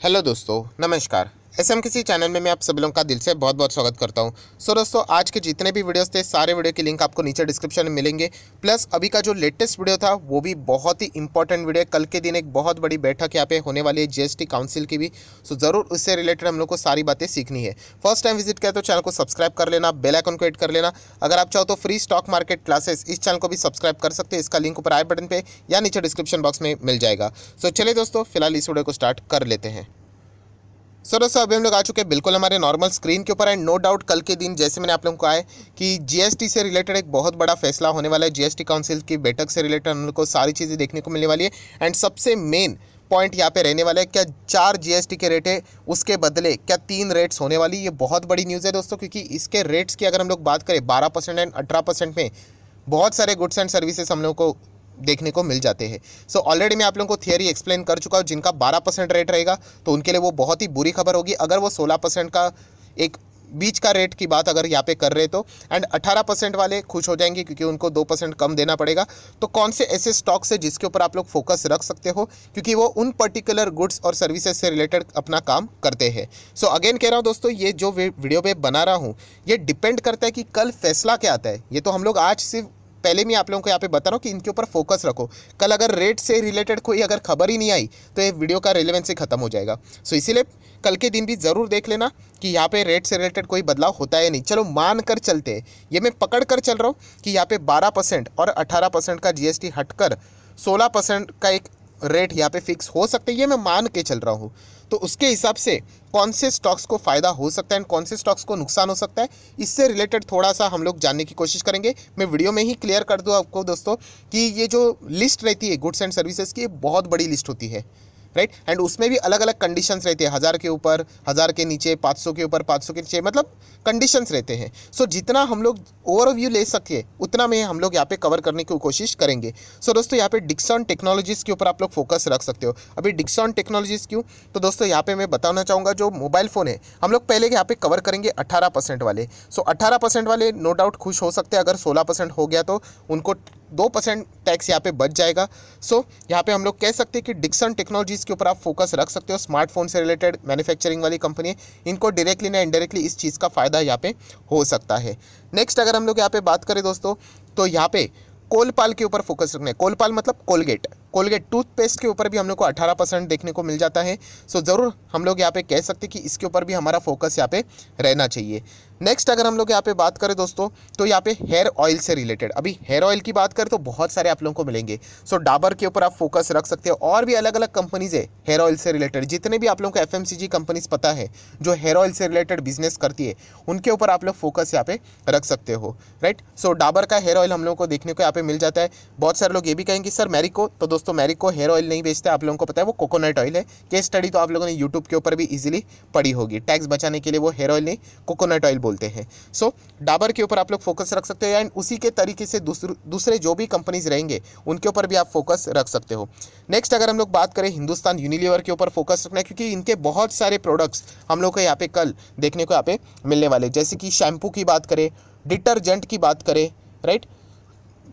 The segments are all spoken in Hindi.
हेलो दोस्तों, नमस्कार। एसएम किसी चैनल में मैं आप सभी लोगों का दिल से बहुत बहुत स्वागत करता हूं। दोस्तों, आज के जितने भी वीडियोस थे सारे वीडियो की लिंक आपको नीचे डिस्क्रिप्शन में मिलेंगे। प्लस अभी का जो लेटेस्ट वीडियो था वो भी बहुत ही इंपॉर्टेंट वीडियो है। कल के दिन एक बहुत बड़ी बैठक यहाँ पे होने वाली है जीएसटी काउंसिल की भी। ज़रूर उससे रिलेटेड हम लोग को सारी बातें सीखनी है। फर्स्ट टाइम विजिट किया तो चैनल को सब्सक्राइब कर लेना, बेल आइकन को हिट कर लेना। अगर आप चाहो तो फ्री स्टॉक मार्केट क्लासेस इस चैनल को भी सब्सक्राइब कर सकते हैं। इसका लिंक ऊपर आई बटन पे या नीचे डिस्क्रिप्शन बॉक्स में मिल जाएगा। चलिए दोस्तों, फिलहाल इस वीडियो को स्टार्ट कर लेते हैं। दोस्तों, अभी हम लोग आ चुके हैं बिल्कुल हमारे नॉर्मल स्क्रीन के ऊपर। एंड नो डाउट कल के दिन जैसे मैंने आप लोगों को आया कि जीएसटी से रिलेटेड एक बहुत बड़ा फैसला होने वाला है। जीएसटी काउंसिल की बैठक से रिलेटेड हम लोग को सारी चीज़ें देखने को मिलने वाली है। एंड सबसे मेन पॉइंट यहाँ पे रहने वाला है, क्या 4 जीएसटी के रेट है उसके बदले क्या 3 रेट्स होने वाली। ये बहुत बड़ी न्यूज़ है दोस्तों, क्योंकि इसके रेट्स की अगर हम लोग बात करें 12% एंड 18% में बहुत सारे गुड्स एंड सर्विसेज हम लोग को देखने को मिल जाते हैं। ऑलरेडी मैं आप लोगों को थियरी एक्सप्लेन कर चुका हूँ। जिनका 12% रेट रहेगा तो उनके लिए वो बहुत ही बुरी खबर होगी। अगर वो 16% का एक बीच का रेट की बात अगर यहाँ पे कर रहे तो, एंड 18% वाले खुश हो जाएंगे क्योंकि उनको 2% कम देना पड़ेगा। तो कौन से ऐसे स्टॉक्स है जिसके ऊपर आप लोग फोकस रख सकते हो, क्योंकि वो उन पर्टिकुलर गुड्स और सर्विसेज से रिलेटेड अपना काम करते हैं। अगेन कह रहा हूँ दोस्तों, ये जो वीडियो में बना रहा हूँ ये डिपेंड करता है कि कल फैसला क्या आता है। ये तो हम लोग आज सिर्फ पहले मैं आप लोगों को यहाँ पे बता रहा हूँ कि इनके ऊपर फोकस रखो। कल अगर रेट से रिलेटेड कोई अगर खबर ही नहीं आई तो ये वीडियो का रेलेवेंस ही खत्म हो जाएगा। इसीलिए कल के दिन भी ज़रूर देख लेना कि यहाँ पे रेट से रिलेटेड कोई बदलाव होता है नहीं। चलो मान कर चलते हैं, ये मैं पकड़ कर चल रहा हूँ कि यहाँ पे 12% और 18% का जीएसटी हटकर 16% का एक रेट यहाँ पे फिक्स हो सकते हैं, ये मैं मान के चल रहा हूँ। तो उसके हिसाब से कौन से स्टॉक्स को फ़ायदा हो सकता है और कौन से स्टॉक्स को नुकसान हो सकता है, इससे रिलेटेड थोड़ा सा हम लोग जानने की कोशिश करेंगे। मैं वीडियो में ही क्लियर कर दूँ आपको दोस्तों कि ये जो लिस्ट रहती है गुड्स एंड सर्विसेज की, बहुत बड़ी लिस्ट होती है, राइट। एंड उसमें भी अलग अलग कंडीशंस रहते हैं, 1000 के ऊपर, 1000 के नीचे, 500 के ऊपर, 500 के नीचे, मतलब कंडीशंस रहते हैं। जितना हम लोग ओवरव्यू ले सके उतना में हम लोग यहाँ पे कवर करने की कोशिश करेंगे। दोस्तों, यहाँ पे डिक्सन टेक्नोलॉजीज़ के ऊपर आप लोग फोकस रख सकते हो। अभी डिक्सन टेक्नोलॉजीज़ क्यों, तो दोस्तों यहाँ पे मैं बताना चाहूँगा जो मोबाइल फ़ोन है हम लोग पहले यहाँ पे कवर करेंगे 18% वाले। 18% वाले नो डाउट खुश हो सकते हैं। अगर 16% हो गया तो उनको 2% टैक्स यहाँ पे बच जाएगा। यहाँ पे हम लोग कह सकते हैं कि डिक्सन टेक्नोलॉजीज़ के ऊपर आप फोकस रख सकते हो। स्मार्टफोन से रिलेटेड मैन्युफैक्चरिंग वाली कंपनी है, इनको डायरेक्टली ना इनडायरेक्टली इस चीज़ का फ़ायदा यहाँ पे हो सकता है। नेक्स्ट अगर हम लोग यहाँ पे बात करें दोस्तों, तो यहाँ पे कोलपाल के ऊपर फोकस रखना है। कोलपाल मतलब कोलगेट टूथपेस्ट के ऊपर भी हम लोग को 18% देखने को मिल जाता है। ज़रूर हम लोग यहाँ पे कह सकते हैं कि इसके ऊपर भी हमारा फोकस यहाँ पे रहना चाहिए। नेक्स्ट अगर हम लोग यहाँ पे बात करें दोस्तों, तो यहाँ पे हेयर ऑयल से रिलेटेड, अभी हेयर ऑयल की बात करें तो बहुत सारे आप लोगों को मिलेंगे। डाबर के ऊपर आप फोकस रख सकते हो। और भी अलग अलग कंपनीज़ है हेयर ऑयल से रिलेटेड, जितने भी आप लोगों को एफएमसीजी कंपनीज पता है जो हेयर ऑयल से रिलेटेड बिजनेस करती है, उनके ऊपर आप लोग फोकस यहाँ पे रख सकते हो, राइट। डाबर का हेयर ऑयल हम लोगों को देखने को यहाँ पे मिल जाता है। बहुत सारे लोग ये भी कहेंगे सर मैरिको, तो दोस्तों मैरिको हेयर ऑयल नहीं बेचते, आप लोगों को पता है वो कोकोनट ऑयल है। केस स्टडी तो आप लोगों ने यूट्यूब के ऊपर भी इजीली पढ़ी होगी। टैक्स बचाने के लिए वो हेयर ऑयल नहीं कोकोनट ऑयल बोलते हैं। डाबर के ऊपर आप लोग फोकस रख सकते हो। एंड उसी के तरीके से दूसरे जो भी कंपनीज रहेंगे उनके ऊपर भी आप फोकस रख सकते हो। नेक्स्ट अगर हम लोग बात करें हिंदुस्तान यूनिलीवर के ऊपर फोकस रखना है, क्योंकि इनके बहुत सारे प्रोडक्ट्स हम लोग को यहाँ पे कल देखने को यहाँ पे मिलने वाले, जैसे कि शैम्पू की बात करें, डिटर्जेंट की बात करें, राइट।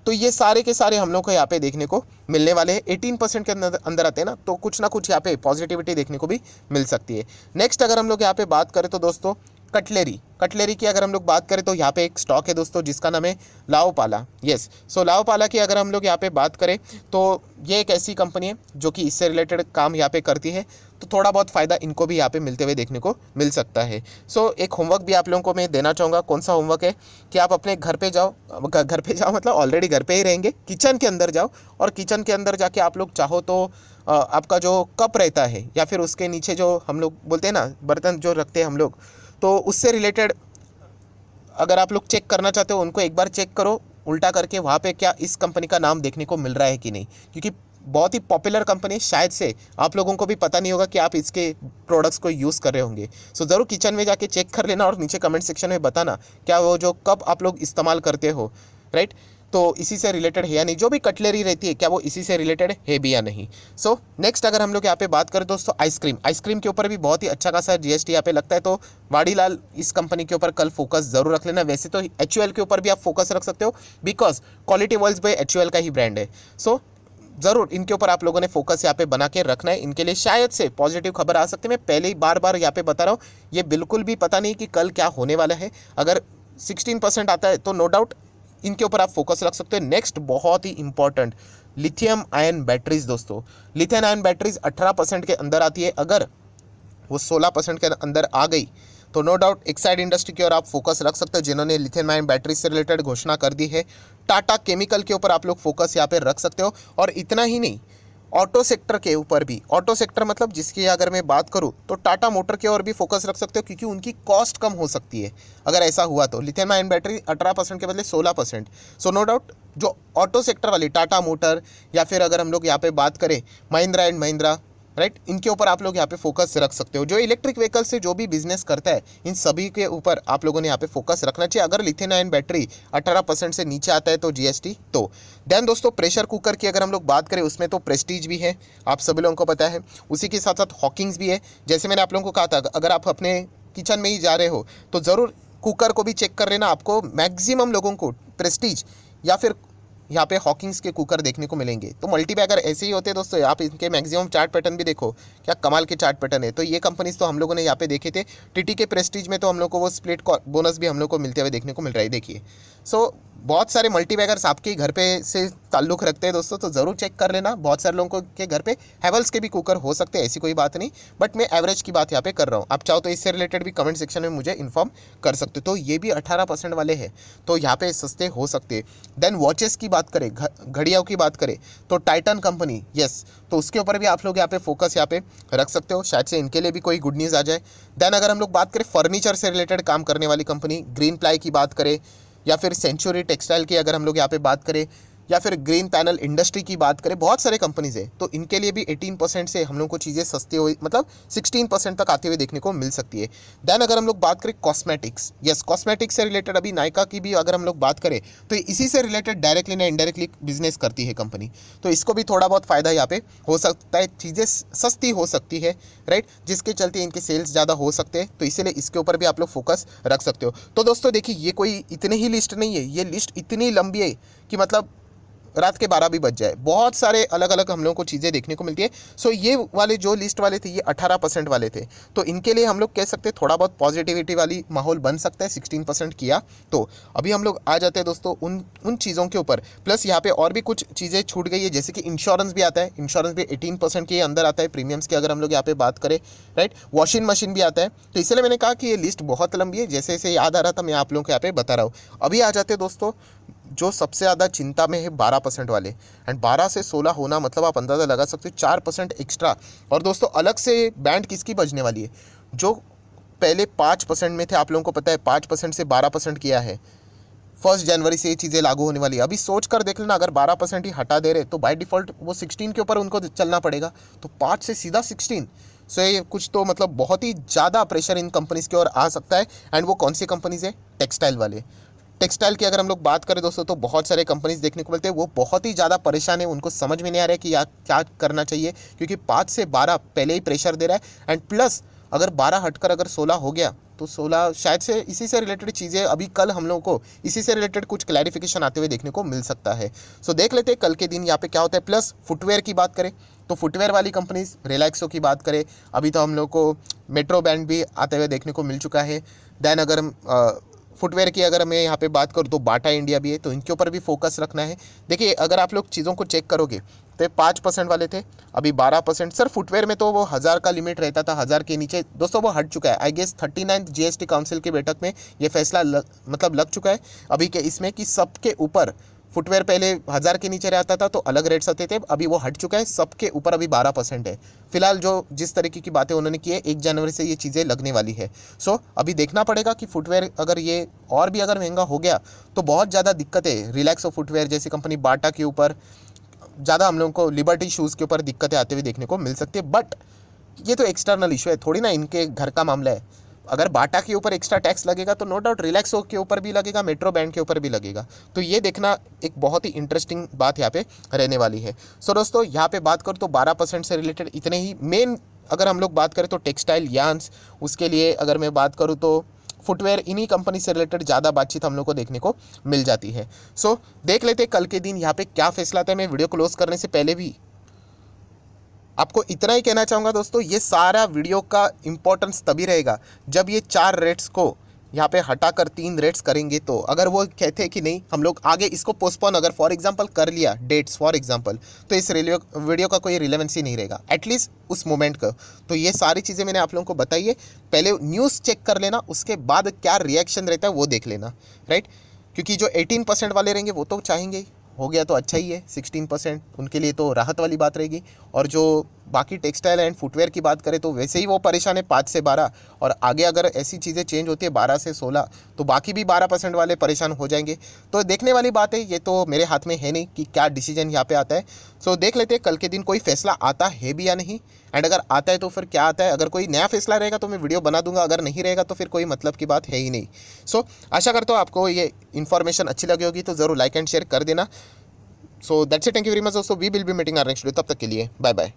तो ये सारे के सारे हम लोग को यहाँ पे देखने को मिलने वाले हैं। 18% के अंदर आते हैं ना, तो कुछ ना कुछ यहाँ पे पॉजिटिविटी देखने को भी मिल सकती है। नेक्स्ट अगर हम लोग यहाँ पे बात करें तो दोस्तों कटलेरी की अगर हम लोग बात करें तो यहाँ पे एक स्टॉक है दोस्तों जिसका नाम है लाओपाला। यस, लाओपाला की अगर हम लोग यहाँ पे बात करें तो ये एक ऐसी कंपनी है जो कि इससे रिलेटेड काम यहाँ पे करती है, तो थोड़ा बहुत फ़ायदा इनको भी यहाँ पे मिलते हुए देखने को मिल सकता है। एक होमवर्क भी आप लोगों को मैं देना चाहूँगा। कौन सा होमवर्क है कि आप अपने घर पे जाओ मतलब ऑलरेडी घर पे ही रहेंगे, किचन के अंदर जाओ और किचन के अंदर जाके आप लोग चाहो तो आपका जो कप रहता है या फिर उसके नीचे जो हम लोग बोलते हैं ना बर्तन जो रखते हैं हम लोग, तो उससे रिलेटेड अगर आप लोग चेक करना चाहते हो उनको एक बार चेक करो उल्टा करके, वहाँ पे क्या इस कंपनी का नाम देखने को मिल रहा है कि नहीं, क्योंकि बहुत ही पॉपुलर कंपनी, शायद से आप लोगों को भी पता नहीं होगा कि आप इसके प्रोडक्ट्स को यूज़ कर रहे होंगे। ज़रूर किचन में जाके चेक कर लेना और नीचे कमेंट सेक्शन में बताना क्या वो जो कप आप लोग इस्तेमाल करते हो, राइट, तो इसी से रिलेटेड है या नहीं। जो भी कटलरी रहती है क्या वो इसी से रिलेटेड है भी या नहीं। नेक्स्ट अगर हम लोग यहाँ पे बात करें दोस्तों आइसक्रीम के ऊपर भी बहुत ही अच्छा खासा जीएसटी यहाँ पे लगता है, तो वाडीलाल इस कंपनी के ऊपर कल फोकस ज़रूर रख लेना। वैसे तो एचयूएल के ऊपर भी आप फोकस रख सकते हो, because Kwality Wall's by HUL का ही ब्रांड है। ज़रूर इनके ऊपर आप लोगों ने फोकस यहाँ पे बना के रखना है। इनके लिए शायद से पॉजिटिव खबर आ सकती है। मैं पहले ही बार बार यहाँ पे बता रहा हूँ, ये बिल्कुल भी पता नहीं कि कल क्या होने वाला है। अगर 16% आता है तो नो डाउट इनके ऊपर आप फोकस रख सकते हो। नेक्स्ट बहुत ही इंपॉर्टेंट, लिथियम आयन बैटरीज दोस्तों। लिथियम आयन बैटरीज 18% के अंदर आती है, अगर वो 16% के अंदर आ गई तो नो डाउट एक्साइड इंडस्ट्री की ओर आप फोकस रख सकते हो, जिन्होंने लिथियम आयन बैटरी से रिलेटेड घोषणा कर दी है। टाटा केमिकल के ऊपर आप लोग फोकस यहाँ पे रख सकते हो। और इतना ही नहीं, ऑटो सेक्टर के ऊपर भी, ऑटो सेक्टर मतलब जिसकी अगर मैं बात करूं तो टाटा मोटर के ओर भी फोकस रख सकते हो, क्योंकि उनकी कॉस्ट कम हो सकती है अगर ऐसा हुआ तो। लिथियम आयन बैटरी 18% के बदले 16%। सो नो डाउट जो ऑटो सेक्टर वाली टाटा मोटर, या फिर अगर हम लोग यहाँ पे बात करें महिंद्रा एंड महिंद्रा, राइट, इनके ऊपर आप लोग यहाँ पे फोकस रख सकते हो। जो इलेक्ट्रिक व्हीकल से जो भी बिजनेस करता है, इन सभी के ऊपर आप लोगों ने यहाँ पे फोकस रखना चाहिए। अगर लिथियम आयन बैटरी 18% से नीचे आता है तो जीएसटी तो। देन दोस्तों प्रेशर कुकर की अगर हम लोग बात करें, उसमें तो प्रेस्टीज भी है, आप सभी लोगों को पता है। उसी के साथ साथ हॉकिंग्स भी है। जैसे मैंने आप लोगों को कहा था, अगर आप अपने किचन में ही जा रहे हो तो ज़रूर कुकर को भी चेक कर लेना। आपको मैक्सिमम लोगों को प्रेस्टीज या फिर यहाँ पे हॉकिंग्स के कुकर देखने को मिलेंगे। तो मल्टीबैगर ऐसे ही होते हैं दोस्तों। आप इनके मैक्सिमम चार्ट पैटर्न भी देखो, क्या कमाल के चार्ट पैटर्न है। तो ये कंपनीज तो हम लोगों ने यहाँ पे देखे थे। टीटी के प्रेस्टीज में तो हम लोग को वो स्प्लिट बोनस भी हम लोग को मिलते हुए देखने को मिल रहा है, देखिए। सो बहुत सारे मल्टीबैगर्स आपके घर पे से ताल्लुक़ रखते हैं दोस्तों, तो ज़रूर चेक कर लेना। बहुत सारे लोगों के घर पे हैवेल्स के भी कुकर हो सकते हैं, ऐसी कोई बात नहीं, बट मैं एवरेज की बात यहाँ पे कर रहा हूँ। आप चाहो तो इससे रिलेटेड भी कमेंट सेक्शन में मुझे इन्फॉर्म कर सकते हो। तो ये भी 18% वाले हैं, तो यहाँ पे सस्ते हो सकते हैं। देन वॉचेस की बात करें, घड़ियों की बात करें, तो टाइटन कंपनी, यस, तो उसके ऊपर भी आप लोग यहाँ पे फोकस यहाँ पे रख सकते हो। शायद से इनके लिए भी कोई गुड न्यूज़ आ जाए। देन अगर हम लोग बात करें फर्नीचर से रिलेटेड काम करने वाली कंपनी, ग्रीन प्लाई की बात करें, या फिर सेंचुरी टेक्सटाइल की अगर हम लोग यहाँ पे बात करें, या फिर ग्रीन पैनल इंडस्ट्री की बात करें, बहुत सारे कंपनीज है, तो इनके लिए भी 18% से हम लोग को चीज़ें सस्ती हुई, मतलब 16% तक आते हुए देखने को मिल सकती है। देन अगर हम लोग बात करें कॉस्मेटिक्स, यस, कॉस्मेटिक्स से रिलेटेड अभी नायका की भी अगर हम लोग बात करें तो इसी से रिलेटेड डायरेक्टली ना इनडायरेक्टली बिजनेस करती है कंपनी, तो इसको भी थोड़ा बहुत फ़ायदा यहाँ पे हो सकता है, चीज़ें सस्ती हो सकती है, राइट, जिसके चलते इनके सेल्स ज़्यादा हो सकते हैं। तो इसीलिए इसके ऊपर भी आप लोग फोकस रख सकते हो। तो दोस्तों देखिए, ये कोई इतनी ही लिस्ट नहीं है, ये लिस्ट इतनी लंबी है कि मतलब रात के 12 भी बज जाए। बहुत सारे अलग अलग हम लोगों को चीज़ें देखने को मिलती है। सो ये वाले जो लिस्ट वाले थे, ये 18% वाले थे, तो इनके लिए हम लोग कह सकते हैं थोड़ा बहुत पॉजिटिविटी वाली माहौल बन सकता है 16% किया। तो अभी हम लोग आ जाते हैं दोस्तों उन चीज़ों के ऊपर। प्लस यहाँ पे और भी कुछ चीज़ें छूट गई है, जैसे कि इंश्योरेंस भी आता है। इंश्योरेंस भी 18% के अंदर आता है प्रीमियम्स की अगर हम लोग यहाँ पे बात करें, राइट। वॉशिंग मशीन भी आता है। तो इसलिए मैंने कहा कि ये लिस्ट बहुत लंबी है, जैसे जैसे याद आ रहा था मैं आप लोगों को यहाँ पे बता रहा हूँ। अभी आ जाते हैं दोस्तों जो सबसे ज़्यादा चिंता में है, 12% वाले। एंड 12 से 16 होना मतलब आप अंदाज़ा लगा सकते हो 4% एक्स्ट्रा। और दोस्तों अलग से बैंड किसकी बजने वाली है? जो पहले 5% में थे, आप लोगों को पता है 5% से 12% किया है, 1 जनवरी से ये चीज़ें लागू होने वाली है। अभी सोच कर देख लेना, अगर 12% ही हटा दे रहे तो बाय डिफ़ॉल्ट वो 16 के ऊपर उनको चलना पड़ेगा, तो 5 से सीधा 16। सो ये कुछ तो मतलब बहुत ही ज़्यादा प्रेशर इन कंपनीज़ की ओर आ सकता है। एंड वो कौन सी कंपनीज़ है? टेक्सटाइल वाले। टेक्सटाइल की अगर हम लोग बात करें दोस्तों, तो बहुत सारे कंपनीज देखने को मिलते हैं, वो बहुत ही ज़्यादा परेशान है, उनको समझ में नहीं आ रहा है कि यार क्या करना चाहिए, क्योंकि 5 से 12 पहले ही प्रेशर दे रहा है। एंड प्लस अगर 12 हटकर अगर 16 हो गया तो 16 शायद से इसी से रिलेटेड चीज़ें, अभी कल हम लोगों को इसी से रिलेटेड कुछ क्लैरिफिकेशन आते हुए देखने को मिल सकता है। सो देख लेते हैं कल के दिन यहाँ पे क्या होता है। प्लस फुटवेयर की बात करें तो फुटवेयर वाली कंपनीज, रिलैक्सो की बात करें, अभी तो हम लोग को मेट्रो बैंड भी आते हुए देखने को मिल चुका है। देन अगर हम फुटवेयर की अगर मैं यहाँ पे बात करूँ तो बाटा इंडिया भी है, तो इनके ऊपर भी फोकस रखना है। देखिए अगर आप लोग चीज़ों को चेक करोगे तो 5% वाले थे, अभी 12%। सर फुटवेयर में तो वो 1000 का लिमिट रहता था, 1000 के नीचे दोस्तों वो हट चुका है। I guess 39th GST council की बैठक में ये फैसला मतलब लग चुका है अभी के इसमें, कि सबके ऊपर फुटवेयर पहले 1000 के नीचे रहता था तो अलग रेट्स आते थे, अभी वो हट चुका है, सबके ऊपर अभी 12% है। फिलहाल जो जिस तरीके की बातें उन्होंने की है, 1 जनवरी से ये चीज़ें लगने वाली है। सो अभी देखना पड़ेगा कि फुटवेयर अगर ये और भी अगर महंगा हो गया तो बहुत ज़्यादा दिक्कत है। रिलैक्सो फुटवेयर जैसी कंपनी, बाटा के ऊपर ज़्यादा हम लोगों को, लिबर्टी शूज़ के ऊपर दिक्कतें आते हुए देखने को मिल सकती है। बट ये तो एक्सटर्नल इशू है, थोड़ी ना इनके घर का मामला है। अगर बाटा के ऊपर एक्स्ट्रा टैक्स लगेगा तो नो डाउट रिलैक्सो के ऊपर भी लगेगा, मेट्रो बैंड के ऊपर भी लगेगा। तो ये देखना एक बहुत ही इंटरेस्टिंग बात यहाँ पे रहने वाली है। सो दोस्तों यहाँ पे बात करूँ तो 12% से रिलेटेड इतने ही मेन। अगर हम लोग बात करें तो टेक्सटाइल यार्न्स, उसके लिए अगर मैं बात करूँ तो फुटवेयर, इन्हीं कंपनी से रिलेटेड ज़्यादा बातचीत हम लोग को देखने को मिल जाती है। सो देख लेते कल के दिन यहाँ पे क्या फैसला आता है। मैं वीडियो क्लोज करने से पहले भी आपको इतना ही कहना चाहूँगा दोस्तों, ये सारा वीडियो का इंपॉर्टेंस तभी रहेगा जब ये 4 रेट्स को यहाँ पे हटाकर 3 रेट्स करेंगे। तो अगर वो कहते हैं कि नहीं हम लोग आगे इसको पोस्टपोन अगर फॉर एग्जांपल कर लिया डेट्स फॉर एग्जांपल, तो इस वीडियो का कोई रिलेवेंसी नहीं रहेगा एटलीस्ट उस मोमेंट का। तो ये सारी चीज़ें मैंने आप लोगों को बताई है। पहले न्यूज़ चेक कर लेना, उसके बाद क्या रिएक्शन रहता है वो देख लेना, राइट। क्योंकि जो 18% वाले रहेंगे वो तो चाहेंगे ही, हो गया तो अच्छा ही है। 16% उनके लिए तो राहत वाली बात रहेगी। और जो बाकी टेक्सटाइल एंड फुटवेयर की बात करें तो वैसे ही वो परेशान है 5 से 12, और आगे अगर ऐसी चीज़ें चेंज होती है 12 से 16 तो बाकी भी 12% वाले परेशान हो जाएंगे। तो देखने वाली बात है, ये तो मेरे हाथ में है नहीं कि क्या डिसीजन यहाँ पे आता है। सो देख लेते हैं कल के दिन कोई फैसला आता है भी या नहीं, एंड अगर आता है तो फिर क्या आता है। अगर कोई नया फैसला रहेगा तो मैं वीडियो बना दूंगा, अगर नहीं रहेगा तो फिर कोई मतलब की बात है ही नहीं। सो आशा करता हूँ आपको ये इन्फॉर्मेशन अच्छी लगी होगी, तो ज़रूर लाइक एंड शेयर कर देना। So that's it, thank you very much दोस्तों, we will be meeting our next video. तब तक के लिए बाय बाय।